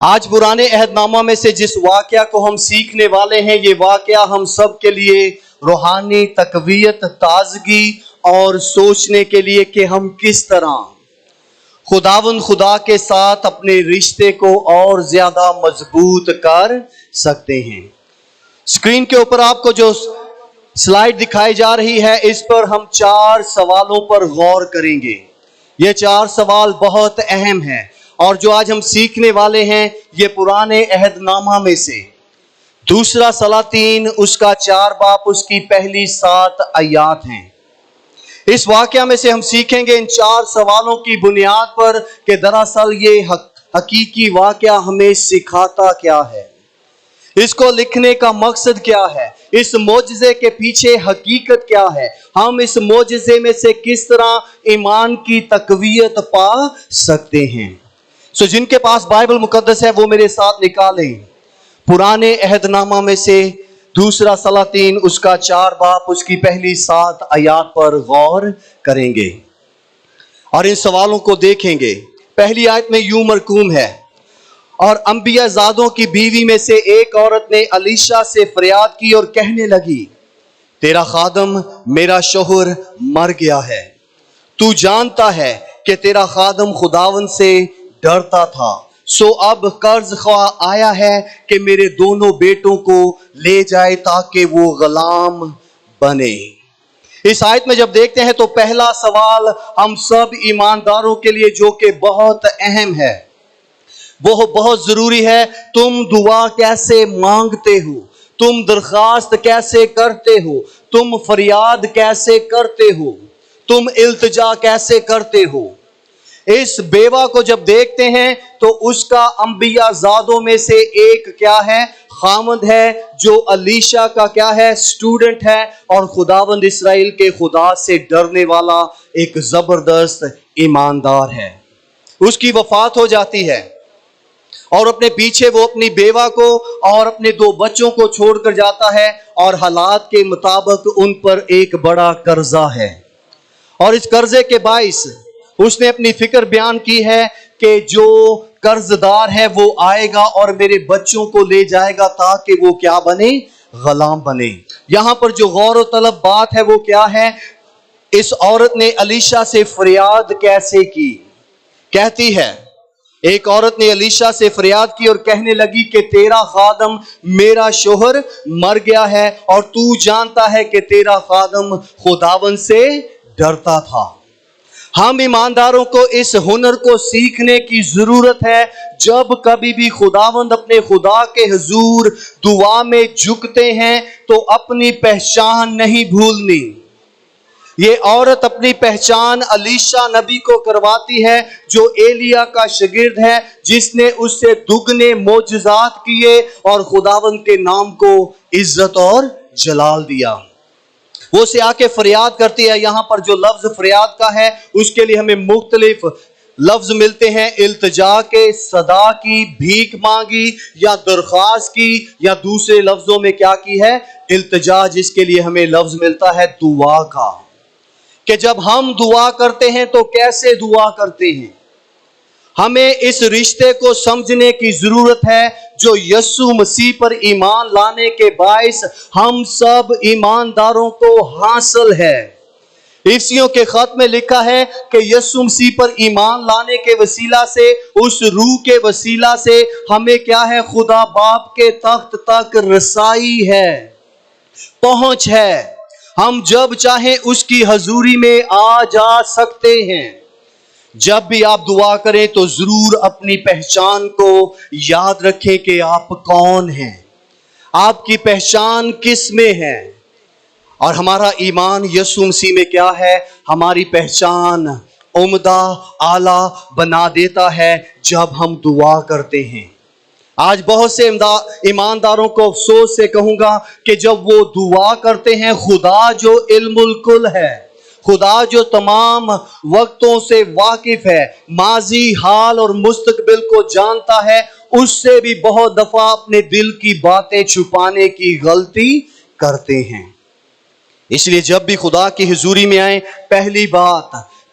آج پرانے عہد نامہ میں سے جس واقعہ کو ہم سیکھنے والے ہیں، یہ واقعہ ہم سب کے لیے روحانی تقویت، تازگی اور سوچنے کے لیے کہ ہم کس طرح خدا کے ساتھ اپنے رشتے کو اور زیادہ مضبوط کر سکتے ہیں۔ اسکرین کے اوپر آپ کو جو سلائیڈ دکھائی جا رہی ہے، اس پر ہم 4 سوالوں پر غور کریں گے۔ یہ 4 سوال بہت اہم ہیں، اور جو آج ہم سیکھنے والے ہیں یہ پرانے عہد نامہ میں سے دوسرا سلاطین اس کا 4 باب اس کی پہلی 7 آیات ہیں۔ اس واقعہ میں سے ہم سیکھیں گے ان 4 سوالوں کی بنیاد پر کہ دراصل یہ حقیقی واقعہ ہمیں سکھاتا کیا ہے، اس کو لکھنے کا مقصد کیا ہے، اس معجزے کے پیچھے حقیقت کیا ہے، ہم اس معجزے میں سے کس طرح ایمان کی تقویت پا سکتے ہیں۔ جن کے پاس بائبل مقدس ہے وہ میرے ساتھ نکالیں۔ پرانے عہد نامہ میں سے دوسرا سلاطین اس کا 4 باب اس کی پہلی 7 آیات پر غور کریں گے اور ان سوالوں کو دیکھیں گے۔ پہلی آیت میں یوں مرقوم ہے، اور انبیاء زادوں کی بیوی میں سے ایک عورت نے الیشا سے فریاد کی اور کہنے لگی، تیرا خادم میرا شوہر مر گیا ہے، تو جانتا ہے کہ تیرا خادم خداوند سے ڈرتا تھا، سو اب قرض خواہ آیا ہے کہ میرے دونوں بیٹوں کو لے جائے تاکہ وہ غلام بنے۔ اس آیت میں جب دیکھتے ہیں تو پہلا سوال ہم سب ایمانداروں کے لیے جو کہ بہت اہم ہے، وہ بہت ضروری ہے، تم دعا کیسے مانگتے ہو، تم درخواست کیسے کرتے ہو، تم فریاد کیسے کرتے ہو، تم التجا کیسے کرتے ہو۔ اس بیوہ کو جب دیکھتے ہیں تو اس کا انبیاء زادوں میں سے ایک کیا ہے؟ خامند ہے، جو الیشا کا کیا ہے؟ سٹوڈنٹ ہے، اور خداوند اسرائیل کے خدا سے ڈرنے والا ایک زبردست ایماندار ہے۔ اس کی وفات ہو جاتی ہے اور اپنے پیچھے وہ اپنی بیوہ کو اور اپنے 2 بچوں کو چھوڑ کر جاتا ہے، اور حالات کے مطابق ان پر ایک بڑا قرضہ ہے، اور اس قرضے کے باعث اس نے اپنی فکر بیان کی ہے کہ جو قرض دار ہے وہ آئے گا اور میرے بچوں کو لے جائے گا تاکہ وہ کیا بنے؟ غلام بنے۔ یہاں پر جو غور و طلب بات ہے وہ کیا ہے؟ اس عورت نے الیشا سے فریاد کیسے کی؟ کہتی ہے، ایک عورت نے الیشا سے فریاد کی اور کہنے لگی کہ تیرا خادم میرا شوہر مر گیا ہے، اور تو جانتا ہے کہ تیرا خادم خداوند سے ڈرتا تھا۔ ہم ایمانداروں کو اس ہنر کو سیکھنے کی ضرورت ہے۔ جب کبھی بھی خداوند اپنے خدا کے حضور دعا میں جھکتے ہیں تو اپنی پہچان نہیں بھولنی۔ یہ عورت اپنی پہچان الیشا نبی کو کرواتی ہے، جو ایلیا کا شاگرد ہے، جس نے اس سے دگنے معجزات کیے اور خداوند کے نام کو عزت اور جلال دیا۔ وہ سے آ کے فریاد کرتی ہے۔ یہاں پر جو لفظ فریاد کا ہے اس کے لیے ہمیں مختلف لفظ ملتے ہیں، التجا کے، صدا کی، بھیک مانگی یا درخواست کی، یا دوسرے لفظوں میں کیا کی ہے؟ التجا، جس کے لیے ہمیں لفظ ملتا ہے دعا کا، کہ جب ہم دعا کرتے ہیں تو کیسے دعا کرتے ہیں۔ ہمیں اس رشتے کو سمجھنے کی ضرورت ہے جو یسوع مسیح پر ایمان لانے کے باعث ہم سب ایمانداروں کو حاصل ہے۔ افسیوں کے خط میں لکھا ہے کہ یسوع مسیح پر ایمان لانے کے وسیلہ سے، اس روح کے وسیلہ سے ہمیں کیا ہے؟ خدا باپ کے تخت تک رسائی ہے، پہنچ ہے۔ ہم جب چاہیں اس کی حضوری میں آ جا سکتے ہیں۔ جب بھی آپ دعا کریں تو ضرور اپنی پہچان کو یاد رکھیں کہ آپ کون ہیں، آپ کی پہچان کس میں ہے، اور ہمارا ایمان یسوع مسیح میں کیا ہے؟ ہماری پہچان عمدہ اعلیٰ بنا دیتا ہے جب ہم دعا کرتے ہیں۔ آج بہت سے ایمانداروں کو افسوس سے کہوں گا کہ جب وہ دعا کرتے ہیں، خدا جو علم الکل ہے، خدا جو تمام وقتوں سے واقف ہے، ماضی، حال اور مستقبل کو جانتا ہے، اس سے بھی بہت دفعہ اپنے دل کی باتیں چھپانے کی غلطی کرتے ہیں۔ اس لیے جب بھی خدا کی حضوری میں آئیں، پہلی بات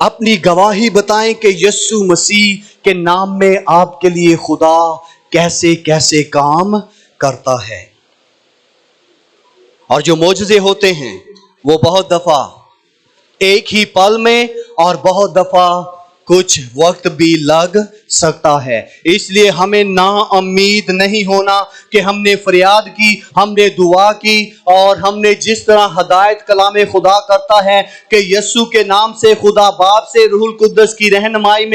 اپنی گواہی بتائیں کہ یسوع مسیح کے نام میں آپ کے لیے خدا کیسے کیسے کام کرتا ہے۔ اور جو معجزے ہوتے ہیں وہ بہت دفعہ ایک ہی پل میں اور بہت دفعہ کچھ وقت بھی لگ سکتا ہے۔ اس لیے ہمیں نا امید نہیں ہونا کہ ہم نے فریاد کی، ہم نے دعا کی، اور ہم نے جس طرح ہدایت کلام خدا کرتا ہے کہ یسوع کے نام سے، خدا باپ سے، روح القدس کی رہنمائی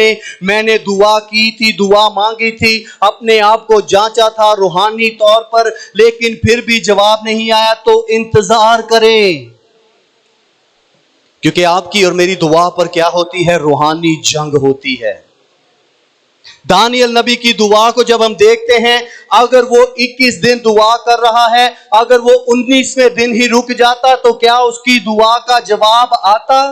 میں نے دعا کی تھی، دعا مانگی تھی، اپنے آپ کو جانچا تھا روحانی طور پر، لیکن پھر بھی جواب نہیں آیا، تو انتظار کریں، کیونکہ آپ کی اور میری دعا پر کیا ہوتی ہے؟ روحانی جنگ ہوتی ہے۔ دانیل نبی کی دعا کو جب ہم دیکھتے ہیں، اگر وہ 21 دن دعا کر رہا ہے، اگر وہ 19ویں دن ہی رک جاتا تو کیا اس کی دعا کا جواب آتا؟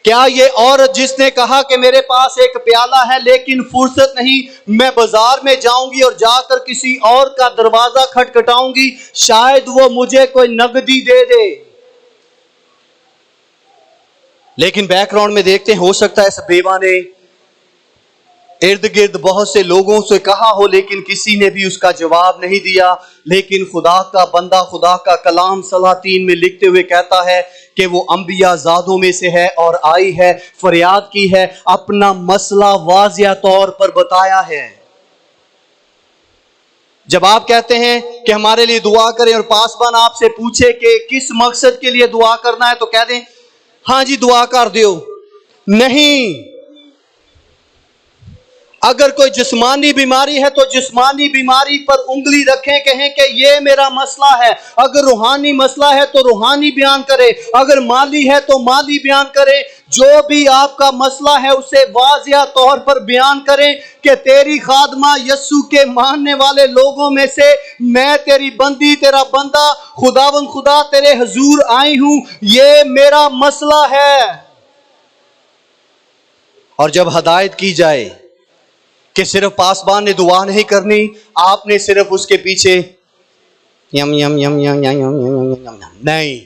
کیا یہ عورت جس نے کہا کہ میرے پاس ایک پیالہ ہے لیکن فرصت نہیں، میں بازار میں جاؤں گی اور جا کر کسی اور کا دروازہ کھٹکھٹاؤں گی، شاید وہ مجھے کوئی نقدی دے دے، لیکن بیک گراؤنڈ میں دیکھتے ہیں، ہو سکتا ہے اس بیوہ نے ارد گرد بہت سے لوگوں سے کہا ہو لیکن کسی نے بھی اس کا جواب نہیں دیا، لیکن خدا کا بندہ، خدا کا کلام سلاطین میں لکھتے ہوئے کہتا ہے کہ وہ انبیاء زادوں میں سے ہے اور آئی ہے، فریاد کی ہے، اپنا مسئلہ واضح طور پر بتایا ہے۔ جب آپ کہتے ہیں کہ ہمارے لیے دعا کریں اور پاسبان آپ سے پوچھے کہ کس مقصد کے لیے دعا کرنا ہے، تو کہہ دیں ہاں جی دعا کر دیو، نہیں۔ اگر کوئی جسمانی بیماری ہے تو جسمانی بیماری پر انگلی رکھیں، کہیں کہ یہ میرا مسئلہ ہے، اگر روحانی مسئلہ ہے تو روحانی بیان کرے، اگر مالی ہے تو مالی بیان کرے، جو بھی آپ کا مسئلہ ہے اسے واضح طور پر بیان کریں کہ تیری خادمہ یسوع کے ماننے والے لوگوں میں سے میں تیری بندی، تیرا بندہ، خداوند خدا تیرے حضور آئی ہوں، یہ میرا مسئلہ ہے۔ اور جب ہدایت کی جائے کہ صرف پاسبان نے دعا نہیں کرنی، آپ نے صرف اس کے پیچھے M M M M M M M M نہیں،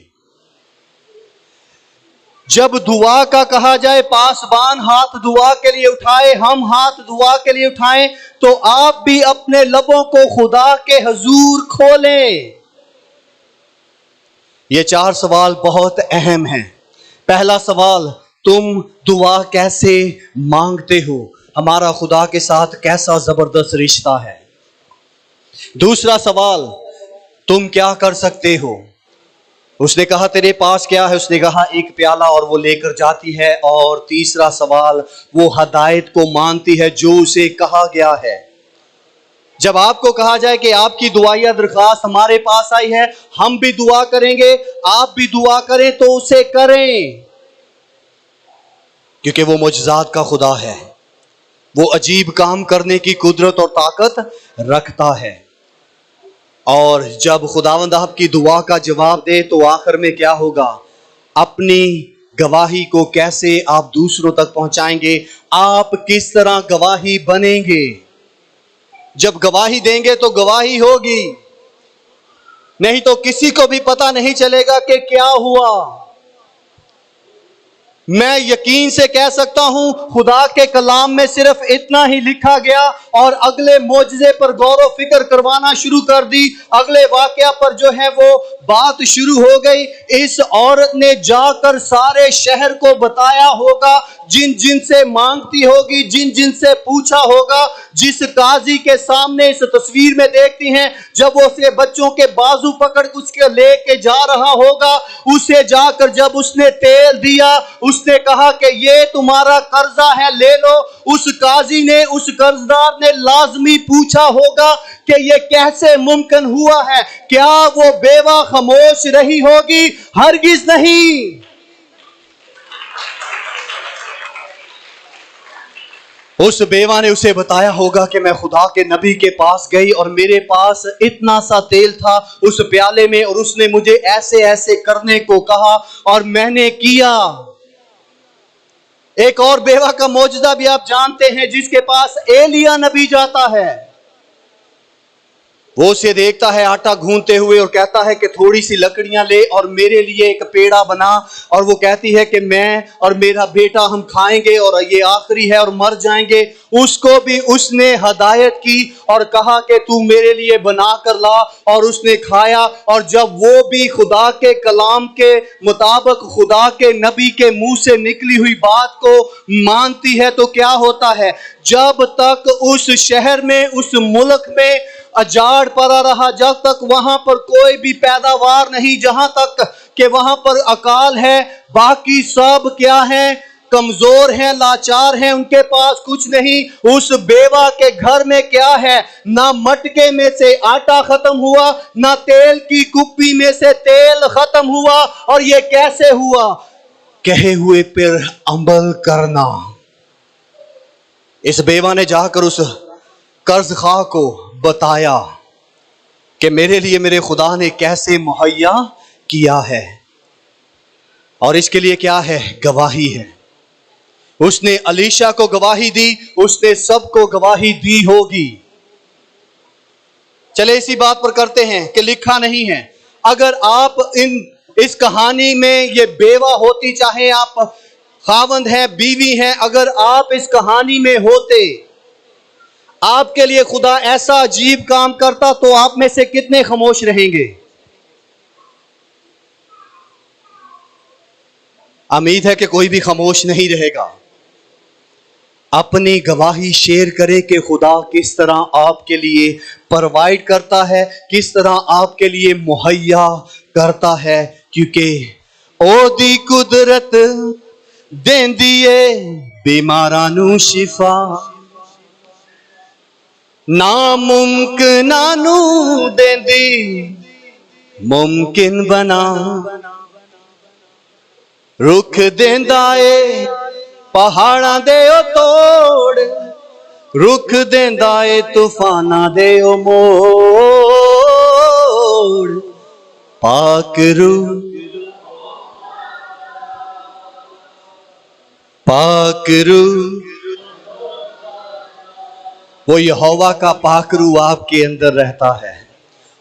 جب دعا کا کہا جائے پاسبان ہاتھ دعا کے لیے اٹھائے، ہم ہاتھ دعا کے لیے اٹھائیں، تو آپ بھی اپنے لبوں کو خدا کے حضور کھولیں۔ یہ 4 سوال بہت اہم ہیں۔ پہلا سوال، تم دعا کیسے مانگتے ہو؟ ہمارا خدا کے ساتھ کیسا زبردست رشتہ ہے۔ دوسرا سوال، تم کیا کر سکتے ہو؟ اس نے کہا تیرے پاس کیا ہے؟ اس نے کہا ایک پیالہ، اور وہ لے کر جاتی ہے۔ اور تیسرا سوال، وہ ہدایت کو مانتی ہے جو اسے کہا گیا ہے۔ جب آپ کو کہا جائے کہ آپ کی دعائیہ درخواست ہمارے پاس آئی ہے، ہم بھی دعا کریں گے، آپ بھی دعا کریں، تو اسے کریں، کیونکہ وہ معجزات کا خدا ہے، وہ عجیب کام کرنے کی قدرت اور طاقت رکھتا ہے۔ اور جب خداوند آپ کی دعا کا جواب دے تو آخر میں کیا ہوگا؟ اپنی گواہی کو کیسے آپ دوسروں تک پہنچائیں گے؟ آپ کس طرح گواہی بنیں گے؟ جب گواہی دیں گے تو گواہی ہوگی، نہیں تو کسی کو بھی پتہ نہیں چلے گا کہ کیا ہوا۔ میں یقین سے کہہ سکتا ہوں خدا کے کلام میں صرف اتنا ہی لکھا گیا اور اگلے معجزے پر غور و فکر کروانا شروع کر دی، اگلے واقعہ پر جو ہے وہ بات شروع ہو گئی۔ اس عورت نے جا کر سارے شہر کو بتایا ہوگا، جن جن سے مانگتی ہوگی، جن جن سے پوچھا ہوگا، جس قاضی کے سامنے اس تصویر میں دیکھتی ہیں، جب وہ اسے بچوں کے بازو پکڑ اس کے لے کے جا رہا ہوگا، اسے جا کر جب اس نے تیل دیا، اس نے کہا کہ یہ تمہارا قرضہ ہے، لے لو۔ اس قاضی نے، اس قرضدار نے لازمی پوچھا ہوگا کہ یہ کیسے ممکن ہوا ہے؟ کیا وہ بیوہ خاموش رہی ہوگی؟ ہرگز نہیں۔ اس بیوہ نے اسے بتایا ہوگا کہ میں خدا کے نبی کے پاس گئی اور میرے پاس اتنا سا تیل تھا اس پیالے میں، اور اس نے مجھے ایسے ایسے کرنے کو کہا اور میں نے کیا۔ ایک اور بیوہ کا معجزہ بھی آپ جانتے ہیں، جس کے پاس ایلیا نبی جاتا ہے، وہ اسے دیکھتا ہے آٹا گھونتے ہوئے اور کہتا ہے کہ تھوڑی سی لکڑیاں لے اور میرے لیے ایک پیڑا بنا، اور وہ کہتی ہے کہ میں اور میرا بیٹا ہم کھائیں گے اور یہ آخری ہے اور مر جائیں گے۔ اس کو بھی اس نے ہدایت کی اور کہا کہ تو میرے لیے بنا کر لا، اور اس نے کھایا۔ اور جب وہ بھی خدا کے کلام کے مطابق خدا کے نبی کے منہ سے نکلی ہوئی بات کو مانتی ہے تو کیا ہوتا ہے؟ جب تک اس شہر میں، اس ملک میں اجاڑ پڑا رہا، جب تک وہاں پر کوئی بھی پیداوار نہیں، جہاں تک کہ وہاں پر اکال ہے، باقی سب کیا ہیں؟ کمزور ہیں، لاچار ہیں، ان کے پاس کچھ نہیں۔ اس بیوہ کے گھر میں کیا ہے؟ نہ مٹکے میں سے آٹا ختم ہوا، نہ تیل کی کپی میں سے تیل ختم ہوا۔ اور یہ کیسے ہوا؟ کہے ہوئے پر عمل کرنا۔ اس بیوہ نے جا کر اس قرض خواہ کو بتایا کہ میرے لیے میرے خدا نے کیسے مہیا کیا ہے، اور اس کے لیے کیا ہے؟ گواہی ہے۔ اس نے الیشا کو گواہی دی، اس نے سب کو گواہی دی ہوگی۔ چلے اسی بات پر کرتے ہیں کہ لکھا نہیں ہے، اگر آپ اس کہانی میں یہ بیوہ ہوتی، چاہے آپ خاوند ہیں، بیوی ہیں، اگر آپ اس کہانی میں ہوتے، آپ کے لیے خدا ایسا عجیب کام کرتا، تو آپ میں سے کتنے خاموش رہیں گے؟ امید ہے کہ کوئی بھی خاموش نہیں رہے گا۔ اپنی گواہی شیئر کرے کہ خدا کس طرح آپ کے لیے پروائیڈ کرتا ہے، کس طرح آپ کے لیے مہیا کرتا ہے، کیونکہ او دی قدرت دیندی اے بیماراں نوں شفا، ناممکناں نوں دیندی ممکن بنا، رکھ دیندا اے پہاڑاں دے او توڑ، رکھ دیندا اے طوفاناں دے او موڑ، پاک روح پاک روح، وہ یہوہ کا پاک روح آپ کے اندر رہتا ہے،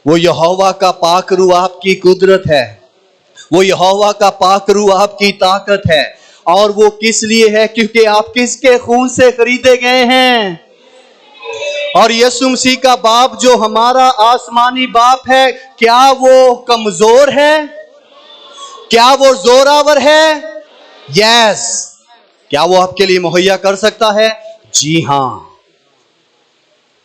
وہ یہوہ کا پاک روح آپ کی قدرت ہے، وہ یہوہ کا پاک روح آپ کی طاقت ہے۔ اور وہ کس لیے ہے؟ کیونکہ آپ کس کے خون سے خریدے گئے ہیں؟ اور یسوع مسیح کا باپ جو ہمارا آسمانی باپ ہے، کیا وہ کمزور ہے؟ کیا وہ زوراور ہے؟ یس۔ کیا وہ آپ کے لیے مہیا کر سکتا ہے؟ جی ہاں۔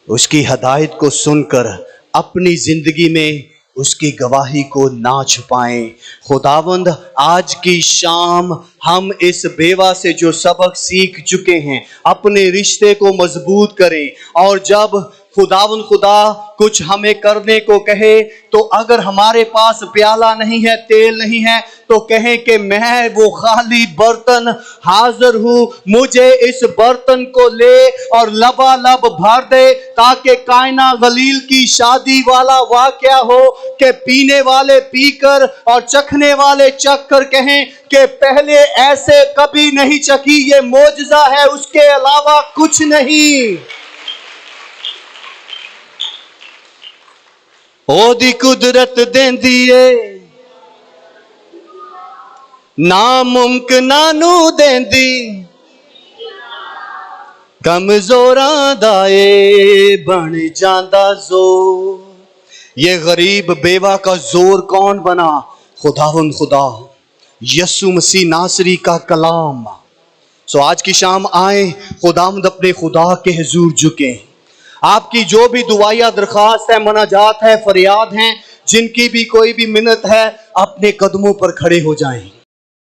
اس کی ہدایت کو سن کر اپنی زندگی میں اس کی گواہی کو نہ چھپائیں۔ خداوند آج کی شام ہم اس بیوہ سے جو سبق سیکھ چکے ہیں، اپنے رشتے کو مضبوط کریں، اور جب خداوند خدا کچھ ہمیں کرنے کو کہے تو اگر ہمارے پاس پیالہ نہیں ہے، تیل نہیں ہے، تو کہیں کہ میں وہ خالی برتن حاضر ہوں، مجھے اس برتن کو لے اور لبالب بھر دے، تاکہ کائنہ غلیل کی شادی والا واقعہ ہو کہ پینے والے پی کر اور چکھنے والے چکھ کر کہیں کہ پہلے ایسے کبھی نہیں چکھی، یہ معجزہ ہے، اس کے علاوہ کچھ نہیں۔ او دی قدرت دیندی اے ناممکناں نوں دیندی، کمزوراں دا اے بن جاندا زور۔ یہ غریب بیوہ کا زور کون بنا؟ خداوند خدا یسوع مسیح ناصری کا کلام۔ سو آج کی شام آئیں، خداوند اپنے خدا کے حضور جھکیں۔ آپ کی جو بھی دعائیہ درخواست ہے، مناجات ہے، فریاد ہیں، جن کی بھی کوئی بھی منت ہے، اپنے قدموں پر کھڑے ہو جائیں۔